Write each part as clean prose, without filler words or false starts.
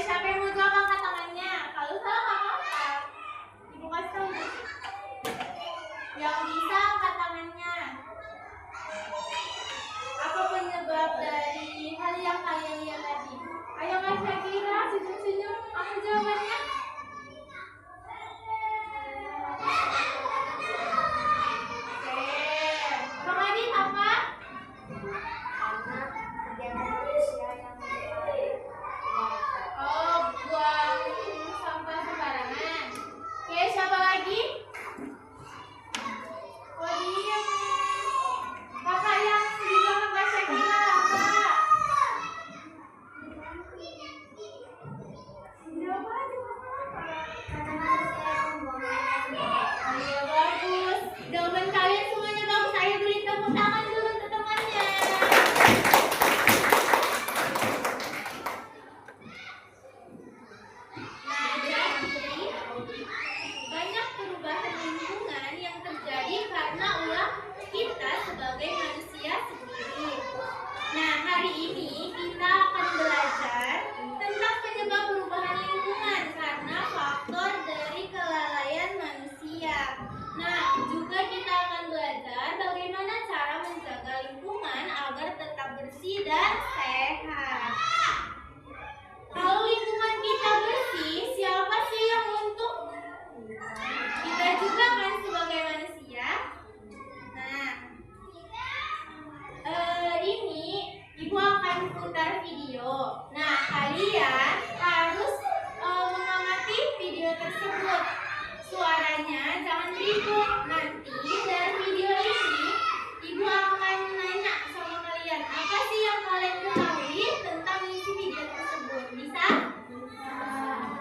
siapa yang mau jawab angkat tangannya. Kalau salah nggak apa-apa. Ibu kasih tahu. Yang bisa angkat tangannya. Apa penyebab dari hal yang kalian lihat tadi? Ayo Kak Syakira, senyum-senyum. Apa jawabannya? Bang Adit apa? Oh, buang sampah sembarangan. Oke, siapa lagi? Oh, diam. Kakak yang di belakang Kak Syakira apa? Jawab aja, oh iya, bagus. Jawaban kalian semuanya bagus. Ayo beri tepuk tangan dulu untuk temannya. Nah, jadi banyak perubahan lingkungan yang terjadi karena ulah kita sebagai manusia sendiri. Nah, hari ini kita akan belajar tentang penyebab perubahan lingkungan karena faktor dari kelalaian manusia. Nah, juga kita akan belajar bagaimana cara menjaga lingkungan agar tetap bersih dan sehat. Kalau lingkungan kita bersih, siapa sih yang untung? Kita juga kan sebagai manusia. Nah, ini Ibu akan putar video. Nah, kalian harus mengamati video tersebut. Suaranya jangan ribut. Nanti dari video ini Ibu akan nanya sama kalian, apa sih yang kalian ketahui tentang isi video tersebut. Bisa?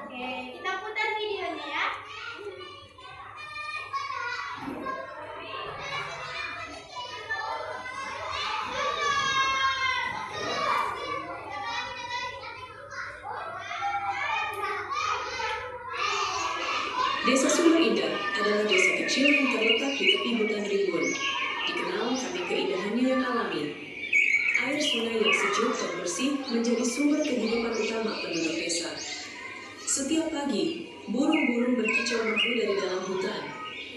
Oke, kita putar videonya ya. Desa Sumber Indah adalah desa kecil yang terletak di tepi hutan rimbun. Dikenal karena keindahannya yang alami. Air sungai yang sejuk dan bersih menjadi sumber kehidupan utama penduduk desa. Setiap pagi, burung-burung berkicau merdu dari dalam hutan,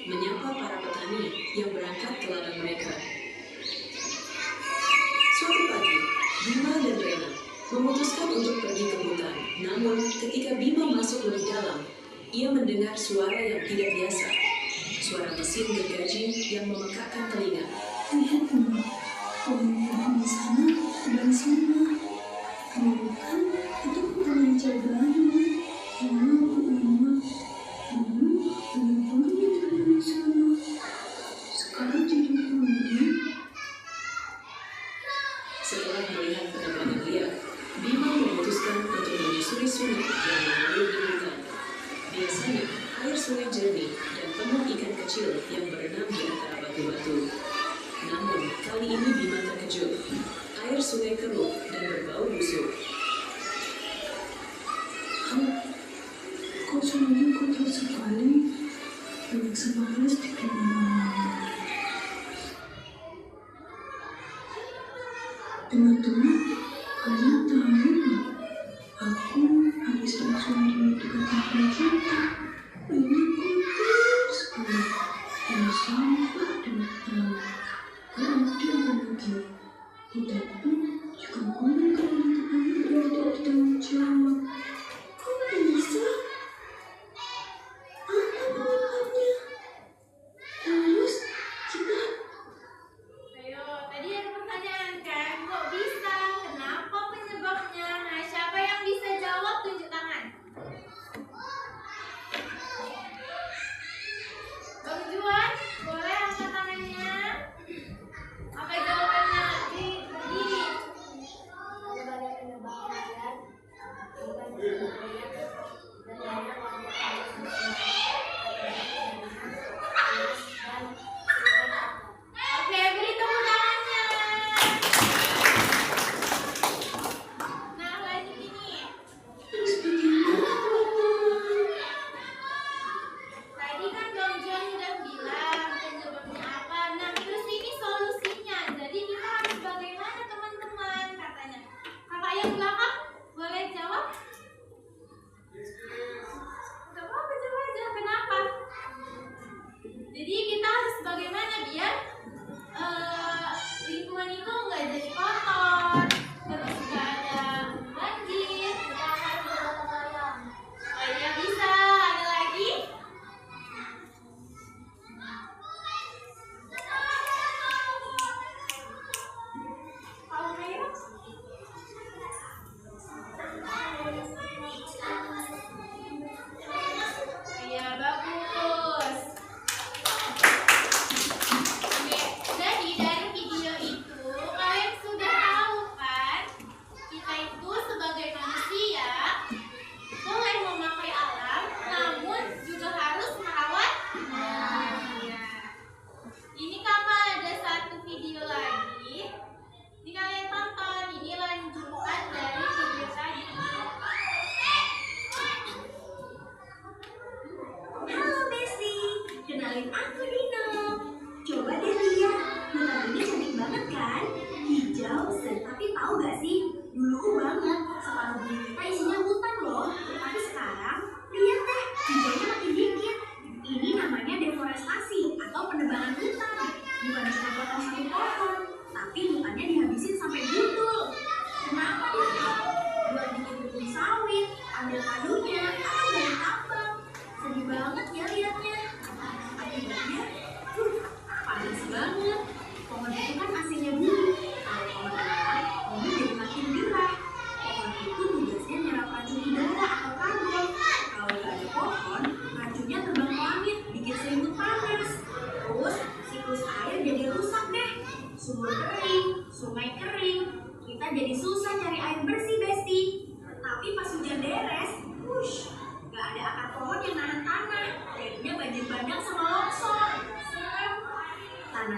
menyapa para petani yang berangkat ke ladang mereka. Suatu pagi, Bima dan Rena memutuskan untuk pergi ke hutan. Namun, ketika Bima masuk lebih dalam, ia mendengar suara yang tidak biasa. Suara mesin gergaji yang memekakkan telinga. Lihat Bima, pohon-pohon di sana dan sana. Kamu kan itu bukan yang jagaanmu. Bima, pohon-pohonnya dari sana. Sekarang jadi pohon. Setelah melihat penerangan liar, Bima memutuskan untuk menyusuri sungai yang mengalir di hutan. Biasanya, air sungai jernih dan penuh ikan kecil yang berenang di antara batu-batu. Namun, kali ini Bima terkejut. Air sungai keruh dan berbau busuk. Kok sungainya kotor sekali? Banyak sampah plastik di mana-mana. Teman-teman, kalian tahu nggak? Aku habis langsung di dekat kampung kita. Ini kotor sekali. Ada sampah dan tanah. Gak ada lagi. Kita pun juga ngomong kalau lingkungannya berada di tanggung jawab. Kok bisa? Apa penyebabnya? Terus kita Ayo, tadi ada pertanyaan kan? Kok bisa? Kenapa penyebabnya? Nah, siapa yang bisa jawab tunjuk tangan?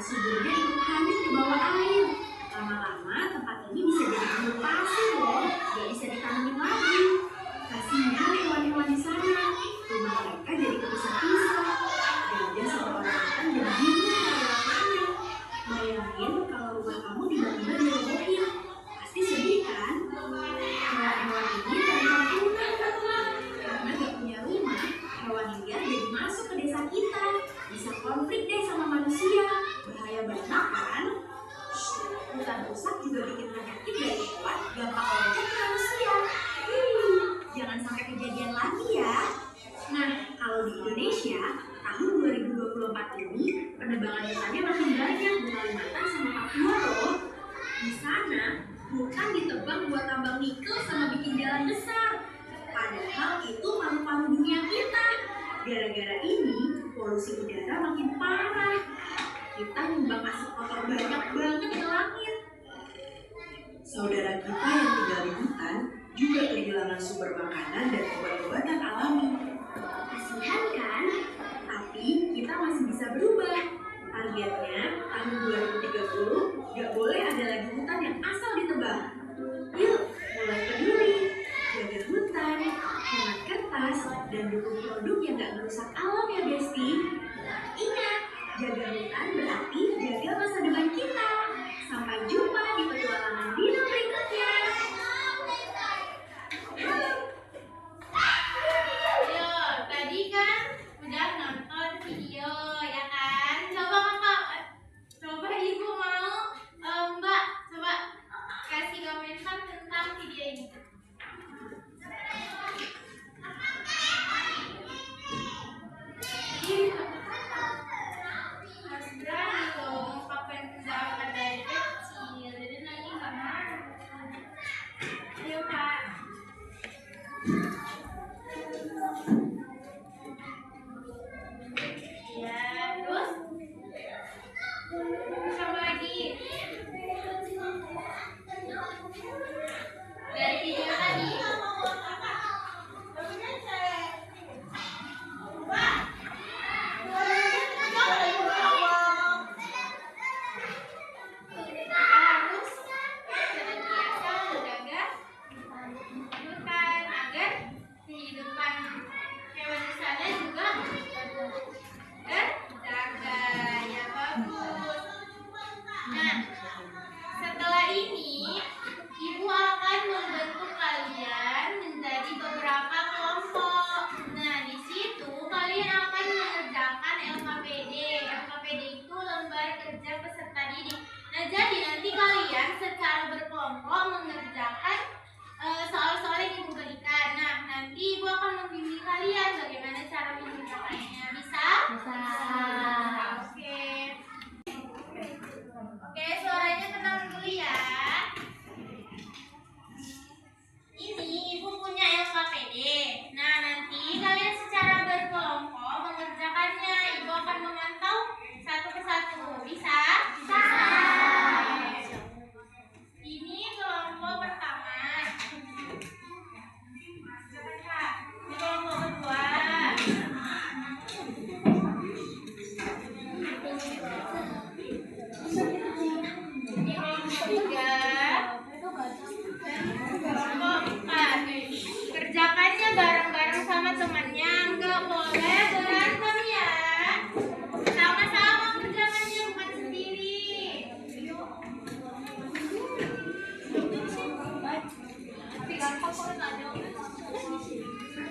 suburnya ikut hanyut ke bawah air. Lama-lama tempat ini bisa jadi gurun pasir loh, gak bisa ditanemin lagi. Kasihan hewan-hewan di sana, rumah mereka jadi kepisah-pisah. Gajah sama orang-orang jadi bingung cari makannya. Bayangin kalau rumah kamu tiba-tiba dirobohin, pasti sedih kan? Hewan-hewan ini terancam punah teman-teman. Karena gak punya rumah, hewan liar jadi masuk ke desa kita. Bisa konflik deh sama manusia, bahaya banget kan? Hutan rusak juga bikin penyakit dari hewan gampang loncat ke manusia. Jangan sampai kejadian lagi ya. Nah, kalau di Indonesia, tahun 2024 ini penebangan hutannya makin banyak di Kalimantan sama Papua loh. Di sana, hutan ditebang buat tambang nikel sama bikin jalan besar. Padahal itu paru-paru dunia kita. Gara-gara ini, polusi udara makin parah. Kita nyumbang asap kotor banyak banget ke langit. Saudara kita yang tinggal di hutan juga kehilangan sumber makanan dan obat-obatan alami. Kasihan kan? Tapi kita masih bisa berubah. Targetnya tahun 2030 gak boleh ada lagi hutan yang asal ditebang. Yuk, mulai peduli, jaga hutan, hemat kertas, dan dukung produk yang gak merusak alam ya Besti. Ingat, jaga hutan berarti jaga masa depan kita. Sampai jumpa di petualangan Dino berikutnya. Ayo, tadi kan udah nonton video ya kan? Coba kakak, coba ibu mau Mbak, coba kasih komentar tentang video ini. Harus berani dong, pakai pendapat dari kecil, jadi nanti nggak mau. Ayo Kak. Ya, terus sama lagi dari video tadi. Harus senantiasa menjaga hutan agar kehidupan hewan di sana juga terjaga. Ya bagus. Nah, setelah ini ibu akan membentuk kalian menjadi beberapa kelompok. Nah, di situ kalian akan mengerjakan LKPD. LKPD itu lembar kerja peserta didik. Nah, jadi nanti kalian secara berkelompok mengerjakan soal-soal yang ibu berikan. Nah, nanti ibu akan membimbing kalian bagaimana cara mengerjakannya. Bisa? Bisa. Oke. Oke, suaranya tenang dulu ya. Ini ibu punya LKPD. Nah, nanti kalian secara berkelompok mengerjakannya. Ibu akan memantau satu persatu. Bisa? Bisa. Ini kelompok pertama. Ini kelompok kedua. Ini kelompok ketiga. Dan kelompok empat. Kerjakannya bareng-bareng sama temannya. Nggak boleh berantem ya. Sama-sama kerjakannya, bukan sendiri.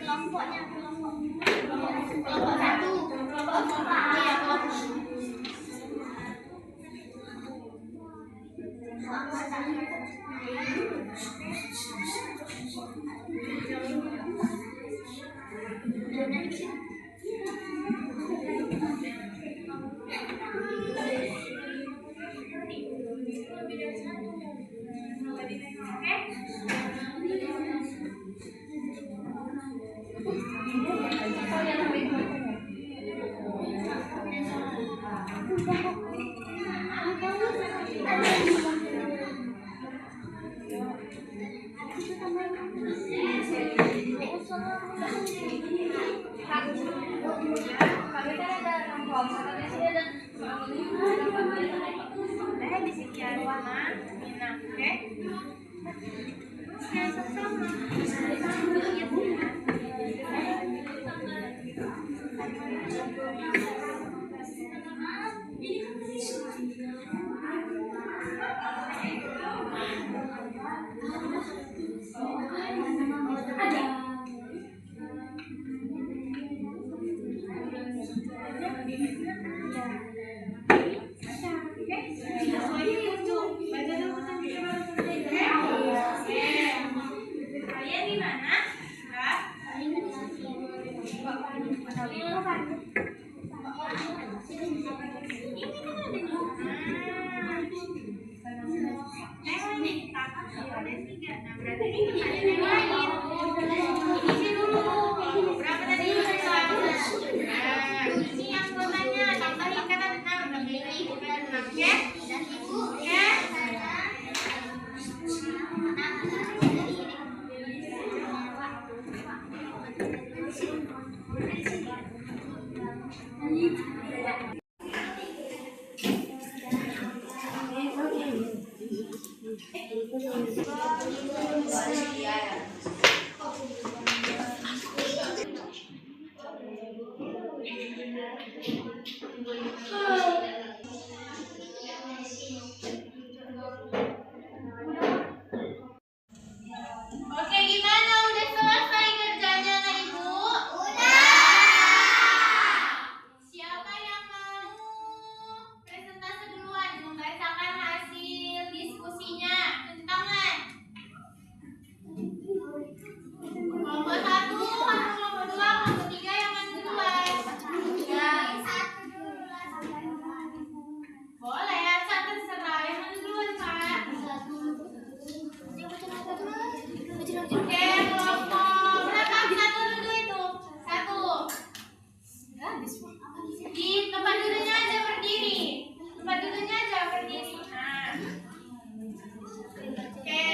Kelompoknya kelompok satu, kelompok empat. Iya, kelompok. Kami kan ada kelompok, di sini ada sama Mina, oke? Oke, sama-sama. Kalian di mana? Kak? Oke, gimana? Udah selesai kerjanya, anak ibu? Siapa yang mau presentasi duluan membacakan hasil diskusinya? Tunjuk tangan. Kelompok 1, kelompok 2, kelompok 3 yang mana duluan? Boleh, asal terserah. Yang mana duluan, Kak? Oke, kelompok berapa? 1 atau 2 itu? 1. Di tempat duduknya aja berdiri. Tempat duduknya aja berdiri. Nah. Oke.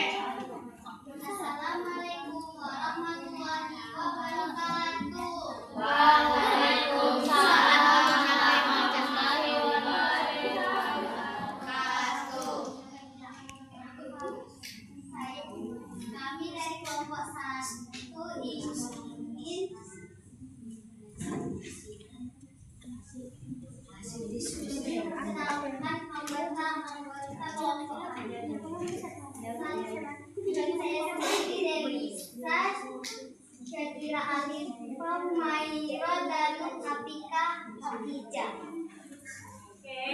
Assalamualaikum warahmatullahi wabarakatuh. Waalaikumsalam warahmatullahi wabarakatuh. Kami dari kelompok 1 ingin mengenalkan anggota kelompok. Dan saya sendiri Devisa, Syakira Alifah, Mairo, dan Apika Khadijah. Oke,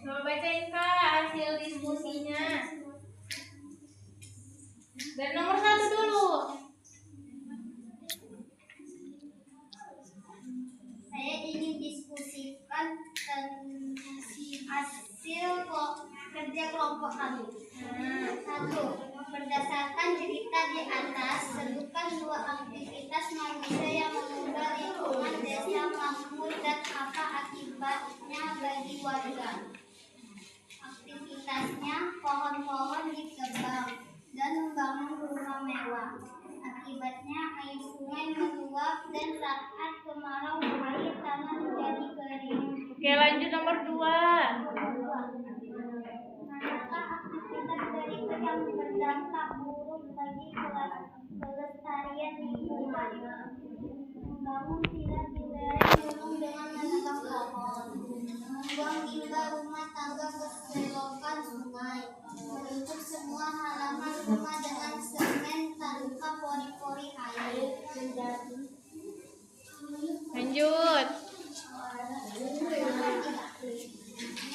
coba bacain Kak hasil diskusinya. Dan nomor 1 dulu. Saya ingin diskusikan tentang hasil kerja kelompok kami. 1. Berdasarkan cerita di atas, tentukan 2 aktivitas manusia yang mengubah lingkungan desa makmur dan apa akibatnya bagi warga. Aktivitasnya pohon-pohon ditebang dan membangun rumah mewah. Akibatnya air sungai meluap dan saat kemarau air tanah menjadi kering. Oke, lanjut nomor 2. Manakah aktivitas berikut yang berdampak buruk bagi kelestarian lingkungan? Membangun villa di lereng gunung dengan menebang pohon, membuang limbah rumah tangga ke selokan sungai, menutup semua halaman rumah dengan semen tanpa pori-pori air. Lanjut.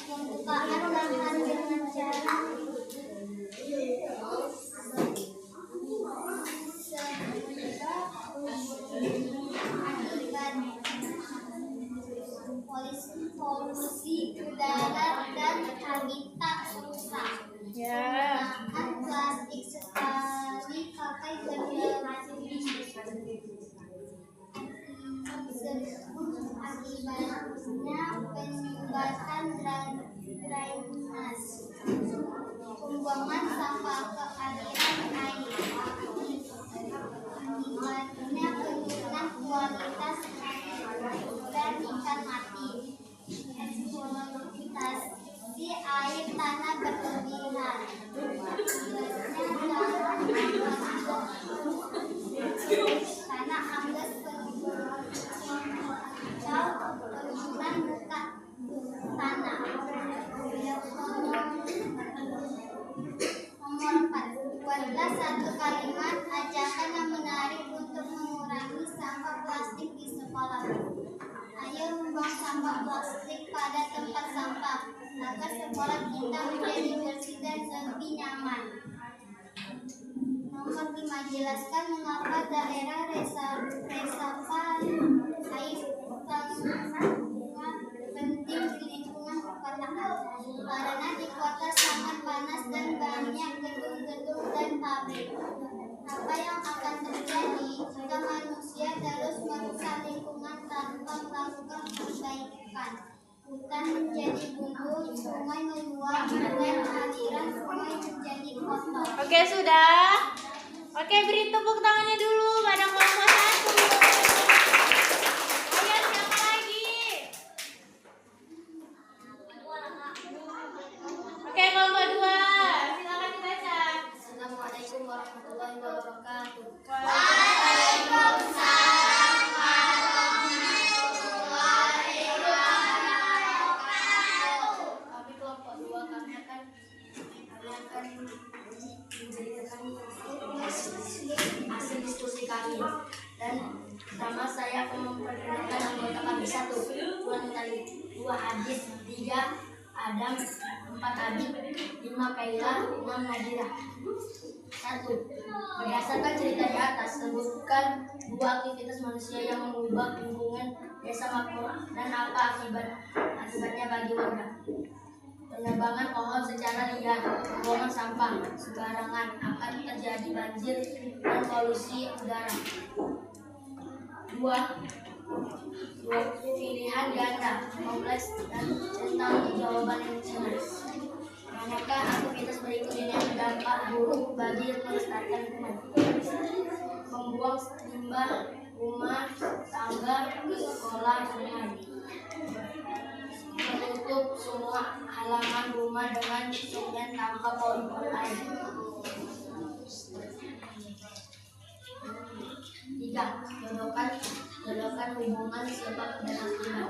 Pembukaan lahan dengan cara polusi udara dan habitat rusak. Menggunakan plastik sekali pakai akibatnya penyumbatan drainase, pembuangan sampah ke aliran air, akibatnya penurunan kualitas air dan ikan mati, eksploitasi air tanah berlebihan, sekolah. Ayo membuang sampah plastik pada tempat sampah agar sekolah kita menjadi bersih dan lebih nyaman. Nomor 5, jelaskan mengapa daerah resapan air penting di lingkungan perkotaan. Karena di kota sangat panas dan banyak gedung-gedung dan pabrik. Apa yang akan terjadi jika manusia terus merusak lingkungan tanpa melakukan perbaikan? Hutan menjadi gundul, sungai meluap, dan aliran sungai menjadi kotor. Oke, sudah. Oke, beri tepuk tangannya dulu pada kelompok 1. Ayo, siapa lagi? Oke, kelompok 2. Silakan dibaca. Assalamualaikum warahmatullahi wabarakatuh. Kami kelompok 2 kami akan menceritakan hasil diskusi kami. Dan pertama saya akan memperkenalkan anggota kami. 1. Tuan Mutali, 2. Hadis, 3. Adam, 4. Habib, 5. Kaila, 6. Nadira. 1. Berdasarkan cerita di atas, sebutkan 2 aktivitas manusia yang mengubah lingkungan desa makmur dan apa akibatnya bagi warga. Penebangan pohon secara liar, pembuangan sampah sembarangan, akan terjadi banjir dan polusi udara. 2. Pilihan ganda, kompleks dan tentang jawaban yang jelas. Manakah aktivitas berikut ini yang berdampak buruk bagi melestarikan lingkungan? Membuang limbah rumah tangga ke sekolah sungai. Menutup semua halaman rumah dengan semen tanpa polusi air. 3. Jodohkan hubungan sebab dan akibat.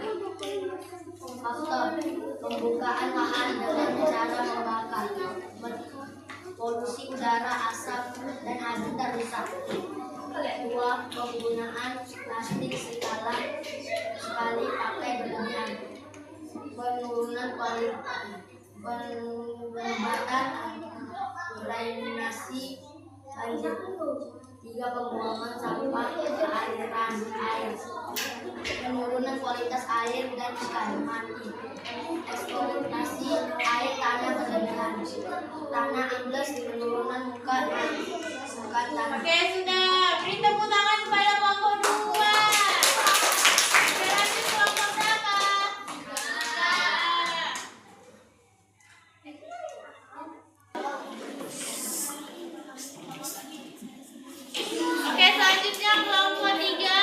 Faktor pembukaan lahan dengan cara membakar, polusi udara, asap, dan habitat rusak. 2. Penggunaan plastik sekali pakai berlebihan, penurunan penguatan drainasi banjir. 3. Pembuangan sampah ke aliran air, penurunan kualitas air dan ikan mati, eksploitasi air tanah berlebihan, tanah ambles, penurunan muka tanah. Oke, sudah. Beri tepuk tangan pada kelompok 2. Kita lanjut kelompok berapa? 3. Oke, selanjutnya kelompok 3.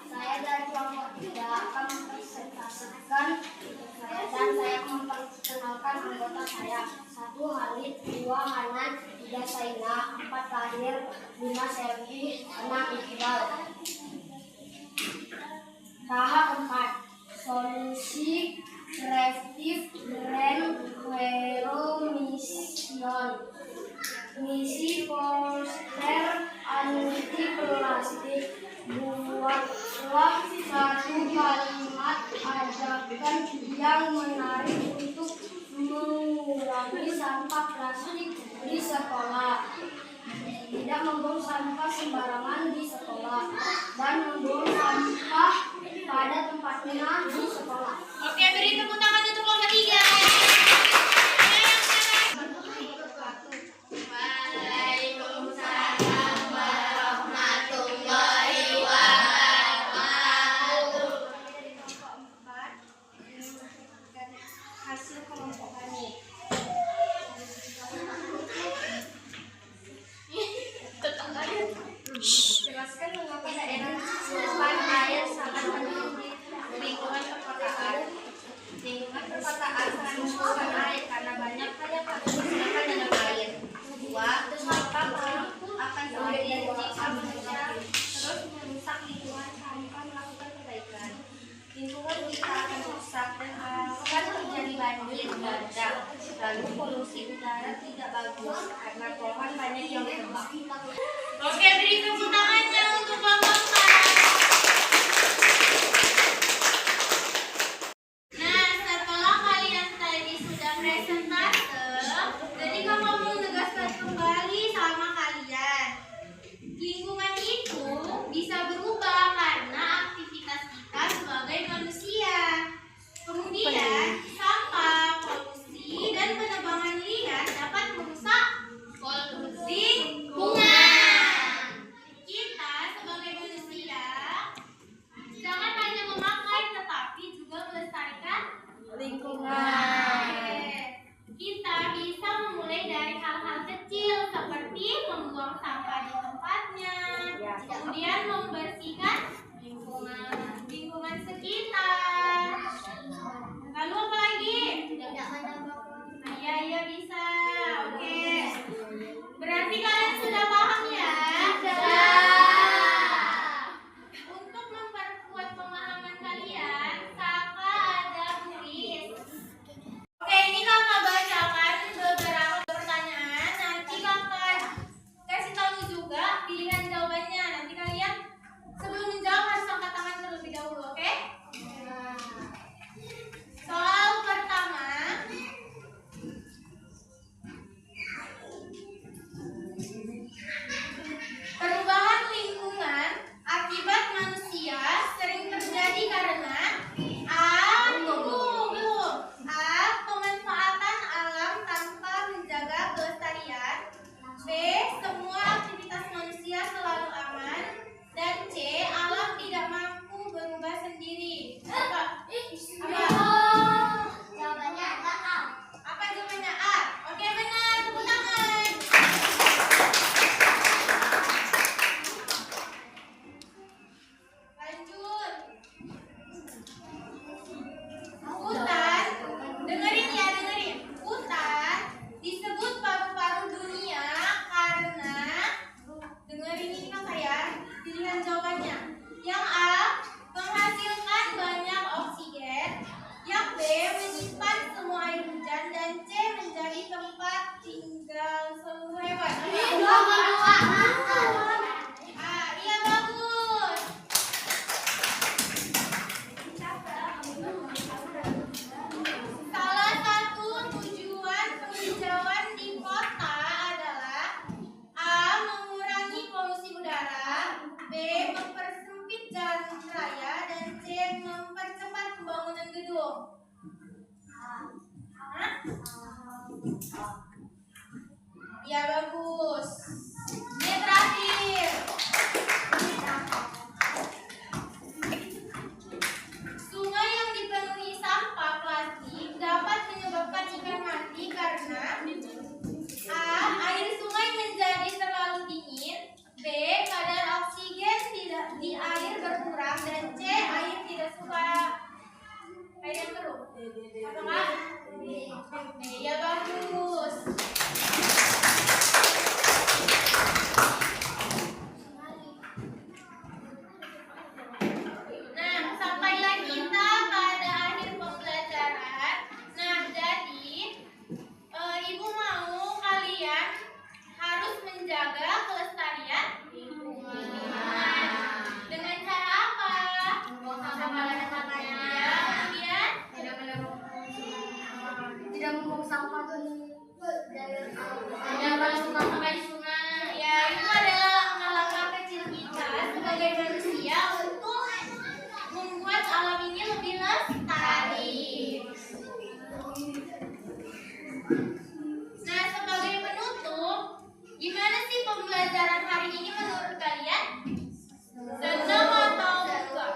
Saya dari kelompok 3 akan mempresentasikan saya memperkenalkan anggota saya. 1. Halid, 2. Hanan, 3. Saina, 4. Tahir, 5. Selvi, 6. Iqbal. Tahap 4. Solusi kreatif Grand Hero Mission. Misi poster anti plastik. Buatlah satu kalimat ajakan yang menarik untuk mengurangi sampah plastik di sekolah. Tidak membuang sampah sembarangan di sekolah dan membuang sampah pada tempatnya di sekolah. Oke, beri tepuk tangan untuk kelompok 3. Waalaikumsalam warahmatullahi wabarakatuh. Hasil kelompok kami. Jelaskan mengapa daerah resapan air sangat penting di lingkungan perkotaan. Lingkungan perkotaan sangat membutuhkan air karena banyaknya permukaan dengan air. 2. Mengapa akan terjadi jika manusia terus merusak lingkungan tanpa melakukan perbaikan? Lingkungan kita akan rusak dan akan terjadi banjir bandang. Lalu polusi udara tidak bagus karena pohon banyak yang ditebang. Oke, beri tepuk tangan Ya bagus. Ini terakhir. Sungai yang dipenuhi sampah plastik dapat menyebabkan ikan mati karena A. Air sungai menjadi terlalu dingin. B. Kadar oksigen di air berkurang. Dan C. Air tidak suka air yang keruh. Apakah? B. Ya bagus. Nah, sampailah kita pada akhir pembelajaran. Nah, jadi Ibu mau kalian harus menjaga kelestarian lingkungan. Dengan cara apa? Buang sampah pada tempatnya. Kemudian Tidak membuang sampah tidak masuk sampah di sungai. Ya, itu adalah langkah-langkah kecil kita sebagai manusia untuk membuat alam ini lebih lestari. Nah, sebagai penutup, gimana sih pembelajaran hari ini menurut kalian? Senang atau enggak?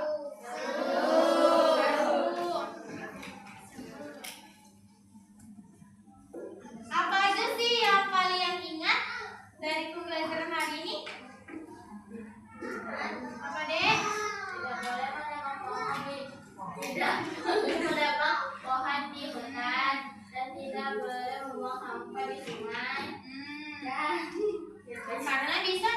Apa aja sih yang kalian ingat dari pembelajaran hari ini? Apa deh? tidak boleh menebang pohon di hutan dan tidak boleh membuang sampah di sungai. Karena bisa